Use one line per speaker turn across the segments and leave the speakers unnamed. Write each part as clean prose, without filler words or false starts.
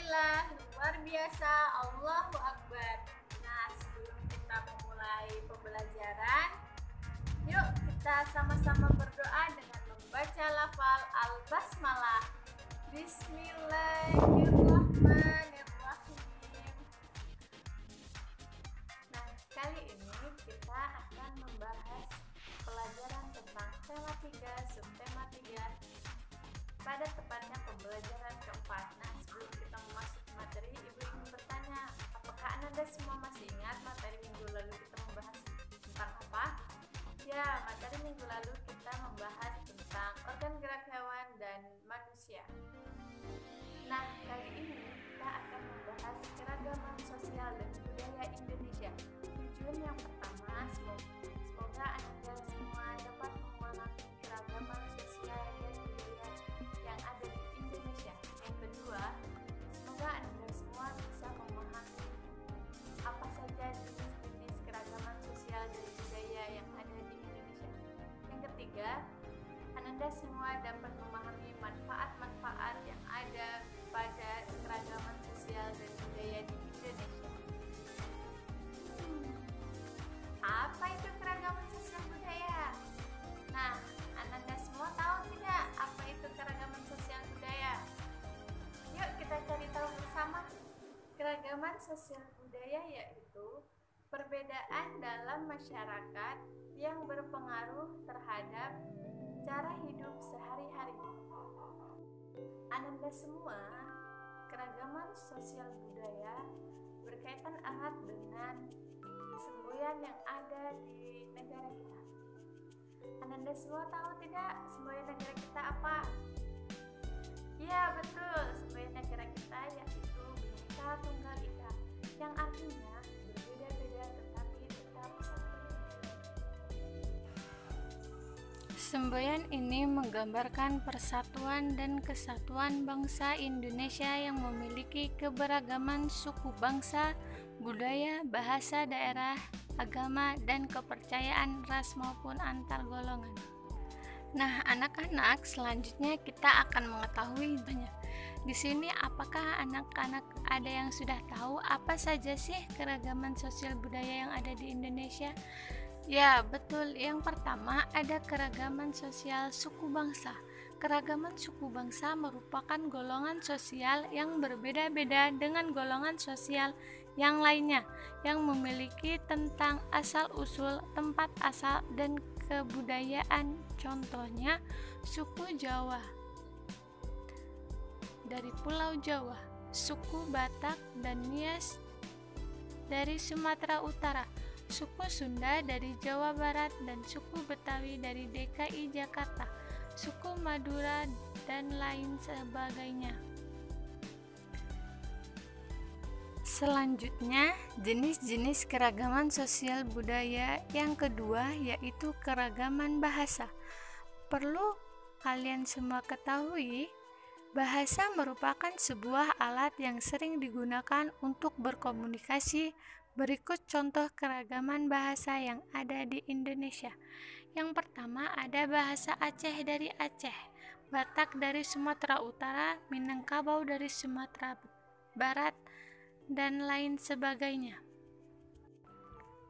Alhamdulillah, luar biasa, Allahu Akbar. Nah, sebelum kita memulai pembelajaran, yuk kita sama-sama berdoa dengan membaca lafal Al-Basmalah. Bismillahirrahmanirrahim. Nah, kali ini kita akan membahas pelajaran tentang tema 3, subtema 3, pada tepatnya pembelajaran keempat. Nah, sebelum kita memasuki materi, Ibu ingin bertanya, apakah Anda semua masih ingat materi minggu lalu kita membahas tentang apa? Ya, materi minggu lalu kita membahas tentang organ gerak hewan dan manusia. Nah, kali ini kita akan membahas keragaman sosial dan budaya Indonesia. Tujuan yang pertama, semoga Anda semua dapat memahami keragaman sosial dan budaya yang ada di Indonesia. Yang kedua, semoga Anda semua bisa memahami apa saja jenis-jenis keragaman sosial dan budaya yang ada di Indonesia. Yang ketiga, Anda semua dapat memahami manfaat-manfaat yang ada pada keragaman sosial dan budaya di Indonesia. Apa itu keragaman sosial budaya? Nah, Anda semua tahu tidak apa itu keragaman sosial budaya? Yuk kita cari tahu bersama. Keragaman sosial budaya yaitu perbedaan dalam masyarakat yang berpengaruh terhadap cara hidup sehari-hari. Anda semua, keragaman sosial budaya berkaitan erat dengan semboyan yang ada di negara kita. Anda semua tahu tidak semboyan negara kita apa? Ya, betul, semboyan negara kita yaitu Bhinneka Tunggal Ika, yang artinya berbeda-beda tetapi tetap satu. Semboyan ini menggambarkan persatuan dan kesatuan bangsa Indonesia yang memiliki keberagaman suku bangsa, budaya, bahasa daerah, agama, dan kepercayaan ras maupun antar golongan. Nah, anak-anak, selanjutnya kita akan mengetahui banyak. Di sini apakah anak-anak ada yang sudah tahu apa saja sih keragaman sosial budaya yang ada di Indonesia? Ya, betul. Yang pertama ada keragaman sosial suku bangsa. Keragaman suku bangsa merupakan golongan sosial yang berbeda-beda dengan golongan sosial yang lainnya, yang memiliki tentang asal-usul, tempat asal, dan kebudayaan. Contohnya, suku Jawa dari Pulau Jawa, suku Batak dan Nias dari Sumatera Utara, suku Sunda dari Jawa Barat, dan suku Betawi dari DKI Jakarta, suku Madura, dan lain sebagainya. Selanjutnya, jenis-jenis keragaman sosial budaya yang kedua yaitu keragaman bahasa. Perlu kalian semua ketahui, bahasa merupakan sebuah alat yang sering digunakan untuk berkomunikasi. Berikut contoh keragaman bahasa yang ada di Indonesia. Yang pertama ada bahasa Aceh dari Aceh, Batak dari Sumatera Utara, Minangkabau dari Sumatera Barat, dan lain sebagainya.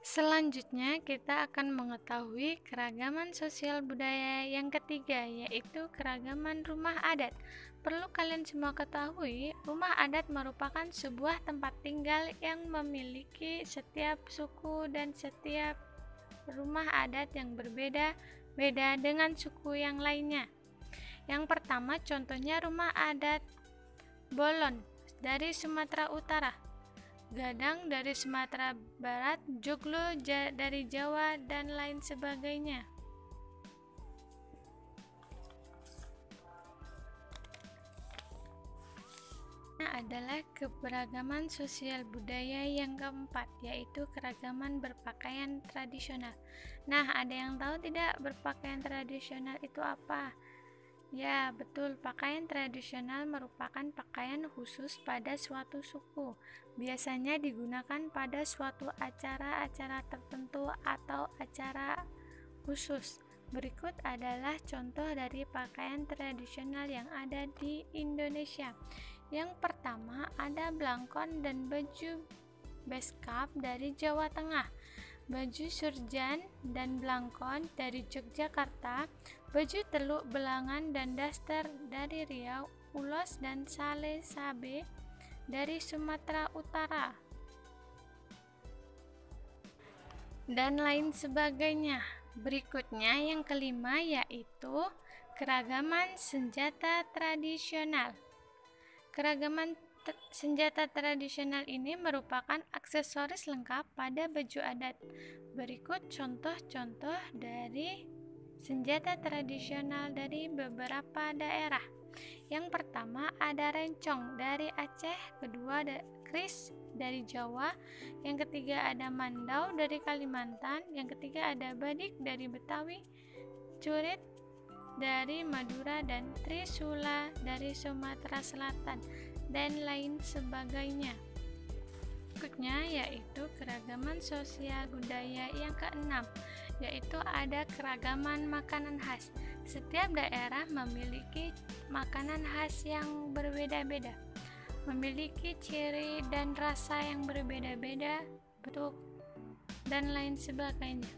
Selanjutnya kita akan mengetahui keragaman sosial budaya yang ketiga yaitu keragaman rumah adat. Perlu kalian semua ketahui, rumah adat merupakan sebuah tempat tinggal yang memiliki setiap suku dan setiap rumah adat yang berbeda-beda dengan suku yang lainnya. Yang pertama contohnya rumah adat Bolon dari Sumatera Utara, Gadang dari Sumatera Barat, Joglo dari Jawa, dan lain sebagainya. Adalah keberagaman sosial budaya yang keempat, yaitu keragaman berpakaian tradisional. Nah, ada yang tahu tidak berpakaian tradisional itu apa? Ya, betul. Pakaian tradisional merupakan pakaian khusus pada suatu suku. Biasanya digunakan pada suatu acara-acara tertentu atau acara khusus. Berikut adalah contoh dari pakaian tradisional yang ada di Indonesia. Yang pertama ada blangkon dan baju beskap dari Jawa Tengah, baju surjan dan blangkon dari Yogyakarta, baju teluk belangan dan daster dari Riau, ulos dan sale sabe dari Sumatera Utara, dan lain sebagainya. Berikutnya yang kelima yaitu keragaman senjata tradisional. Keragaman senjata tradisional ini merupakan aksesoris lengkap pada baju adat. Berikut contoh-contoh dari senjata tradisional dari beberapa daerah. Yang pertama ada rencong dari Aceh, kedua ada kris dari Jawa, yang ketiga ada mandau dari Kalimantan, yang ketiga ada badik dari Betawi, curit dari Madura, dan trisula dari Sumatera Selatan, dan lain sebagainya. Berikutnya yaitu keragaman sosial budaya yang keenam, yaitu ada keragaman makanan khas. Setiap daerah memiliki makanan khas yang berbeda-beda, memiliki ciri dan rasa yang berbeda-beda, bentuk, dan lain sebagainya.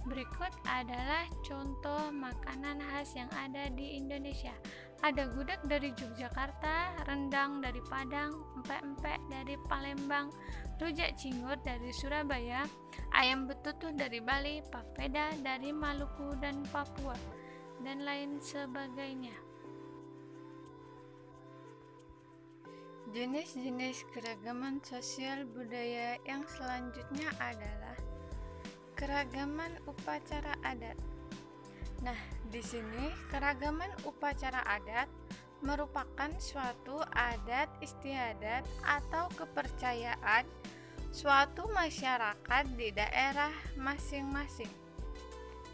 Berikut adalah contoh makanan khas yang ada di Indonesia. Ada gudeg dari Yogyakarta, rendang dari Padang, empek-empek dari Palembang, rujak cingur dari Surabaya, ayam betutu dari Bali, papeda dari Maluku dan Papua, dan lain sebagainya. Jenis-jenis keragaman sosial budaya yang selanjutnya adalah keragaman upacara adat. Nah, di sini keragaman upacara adat merupakan suatu adat istiadat atau kepercayaan suatu masyarakat di daerah masing-masing.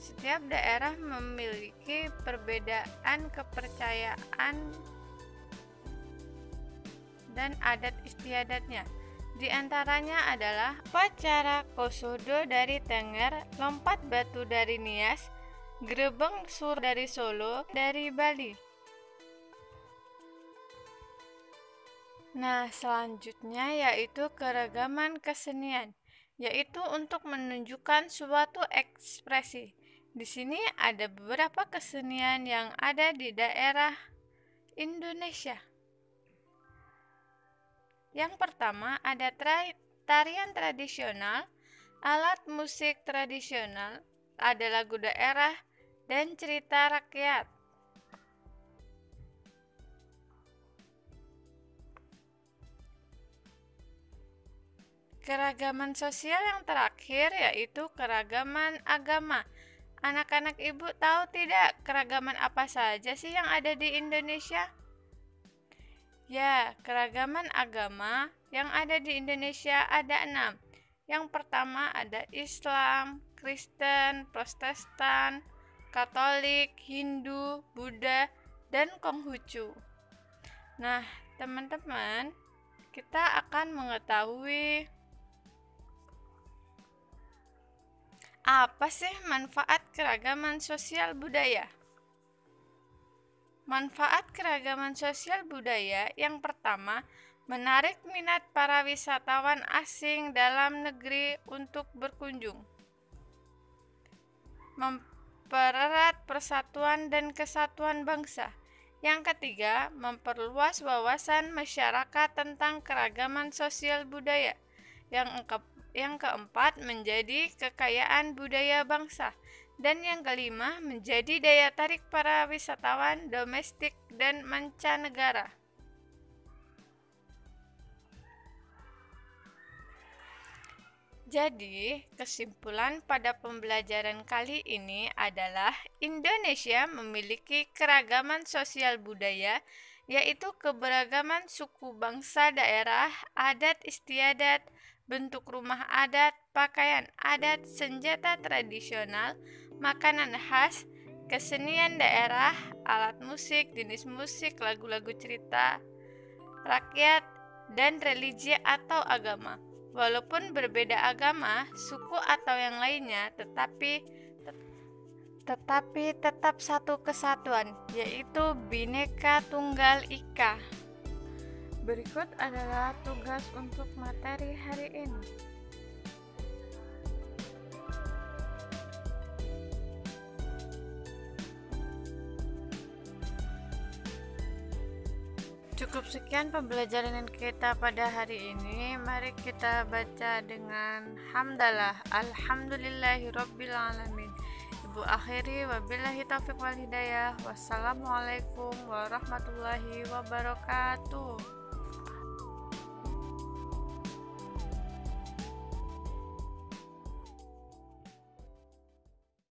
Setiap daerah memiliki perbedaan kepercayaan dan adat istiadatnya. Di antaranya adalah upacara Kosodo dari Tengger, lompat batu dari Nias, Grebeng Sur dari Solo, dari Bali. Nah, selanjutnya yaitu keragaman kesenian, yaitu untuk menunjukkan suatu ekspresi. Di sini ada beberapa kesenian yang ada di daerah Indonesia. Yang pertama ada tarian tradisional, alat musik tradisional, ada lagu daerah, dan cerita rakyat. Keragaman sosial yang terakhir yaitu keragaman agama. Anak-anak ibu tahu tidak keragaman apa saja sih yang ada di Indonesia? Ya, keragaman agama yang ada di Indonesia ada 6. Yang pertama ada Islam, Kristen, Protestan, Katolik, Hindu, Buddha, dan Konghucu. Nah, teman-teman, kita akan mengetahui apa sih manfaat keragaman sosial budaya. Manfaat keragaman sosial budaya yang pertama, menarik minat para wisatawan asing dalam negeri untuk berkunjung. Mempererat persatuan dan kesatuan bangsa. Yang ketiga, memperluas wawasan masyarakat tentang keragaman sosial budaya. Yang keempat, menjadi kekayaan budaya bangsa. Dan yang kelima, menjadi daya tarik para wisatawan domestik dan mancanegara. Jadi, kesimpulan pada pembelajaran kali ini adalah Indonesia memiliki keragaman sosial budaya, yaitu keberagaman suku bangsa daerah, adat istiadat, bentuk rumah adat, pakaian adat, senjata tradisional, makanan khas, kesenian daerah, alat musik, jenis musik, lagu-lagu cerita rakyat, dan religi atau agama. Walaupun berbeda agama, suku atau yang lainnya, tetapi tetap satu kesatuan, yaitu Bhinneka Tunggal Ika. Berikut adalah tugas untuk materi hari ini. Cukup sekian pembelajaran kita pada hari ini. Mari kita baca dengan hamdalah. Alhamdulillahirabbil alamin. Ibu akhiri wabillahi taufiq wal hidayah. Wassalamualaikum warahmatullahi wabarakatuh.